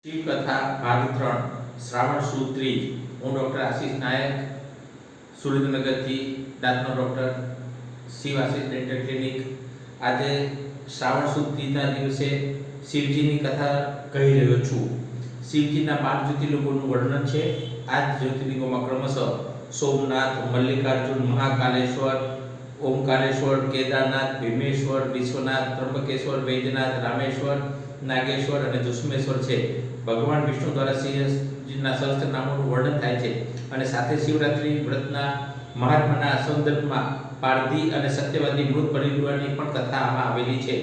શિવકથા ભાગ 3 શ્રાવણ સુદ ત્રીજ. હું ડૉક્ટર આશીષ નાયક, સુરેન્દ્રનગરથી દાંતનો ડૉક્ટર, શિવ આશીષ ડેન્ટલ ક્લિનિક. આજે શ્રાવણ સુદ ત્રીજના દિવસે શિવજીની કથા કહી રહ્યો છું. શિવજીના 12 જ્યોતિર્લિંગોનું વર્ણન છે. આ જ જ્યોતિર્લિંગોમાં ક્રમશઃ સોમનાથ, મલ્લિકાર્જુન, મહાકાલેશ્વર, ઓમકારેશ્વર, કેદારનાથ, ભીમેશ્વર, વિશ્વનાથ, ત્રંબકેશ્વર, વૈદ્યનાથ, રામેશ્વર, નાગેશ્વર અને દુષ્મેશ્વર છે. ભગવાન વિષ્ણુ દ્વારા શિવજીના સહસ્ત્ર નામોનું વર્ણન થાય છે અને સાથે શિવરાત્રિ વ્રતના મહાત્માના સંદર્ભમાં પારધી અને સત્યવાદી મૃત પરિવારની પણ કથા આમાં આવેલી છે.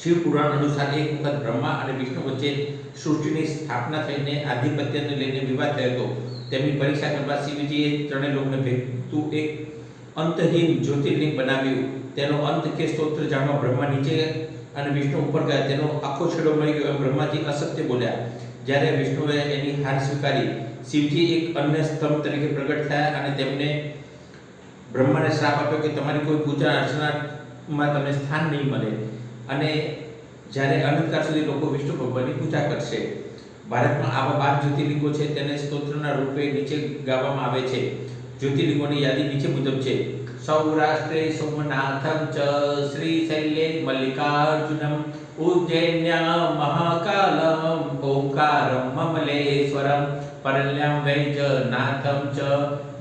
શિવ પુરાણ અનુસાર એક વખત બ્રહ્મા અને વિષ્ણુ વચ્ચે સૃષ્ટિની સ્થાપના થઈને આધિપત્યને લઈને વિવાદ થયો હતો. તેમની પરીક્ષા કરવા શિવજીએ ત્રણેય લોકને ભેગતું એક અંતહીન જ્યોતિર્લિંગ બનાવ્યું. તેનો અંત કે સ્તોત્ર જાણવા બ્રહ્મા નીચે અને વિષ્ણુ ઉપર ગયા. તેનો આખો છેડો મળી ગયો એમ બ્રહ્માજી અસત્ય બોલ્યા. જ્યારે વિષ્ણુએ એની હાર સ્વીકારી, શિવજી એક અન્ય સ્તંભ તરીકે પ્રગટ થયા અને તેમને બ્રહ્માને શ્રાપ આપ્યો કે તમારી કોઈ પૂજા અર્ચનામાં તમને સ્થાન નહીં મળે અને જ્યારે અનંતકાળ સુધી લોકો વિષ્ણુ ભગવાનની પૂજા કરશે. ભારતમાં આવા 12 જ્યોતિર્લિંગો છે. તેને સ્તોત્રના રૂપે નીચે ગાવામાં આવે છે. જ્યોતિર્લિંગોની યાદી નીચે મુજબ છે. સૌરાષ્ટ્રે સોમનાથમ ચ, શ્રીશૈલે મલ્લિકાર્જુનમ, ઉજ્જૈન્યા મહાકાલમ, ઓંકારમ મમલેશ્વરમ, પરલ્યામ વૈજનાથમ ચ,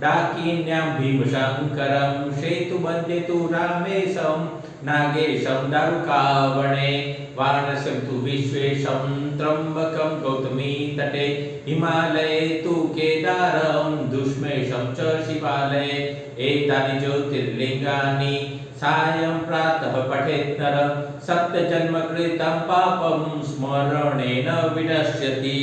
ડાકિન્યામ ભીમશંકરમ, સેતુબંધે તુ રામેશમ, નાગેશમ દારુકાવણે, વારાણસી વિશ્વેશમ, ત્રંબકમ ગૌતમી તટે, હિમાલયે તુ કેદારમ, દુષ્મેશમ ચ શિવાલયે. એતાની જ્યોતિર્લિંગાની સાયં પ્રાતઃ પઠેત નર, સપ્તજન્મ કૃતં પાપમ સ્મરણેન વિનશ્યતિ.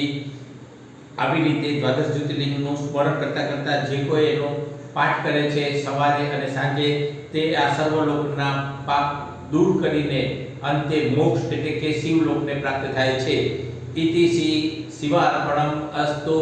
આવી રીતે દ્વાદશ જ્યોતિર્લિંગનું સ્મરણ કરતા કરતા જે કોઈ એનો પાઠ કરે છે સવારે અને સાંજે, તે આ સર્વલોકના પાપ દૂર કરીને અંતે મોક્ષ એટલે કે શિવલોકને પ્રાપ્ત થાય છે. ઇતિ શિવાર્પણમ અસ્તુ.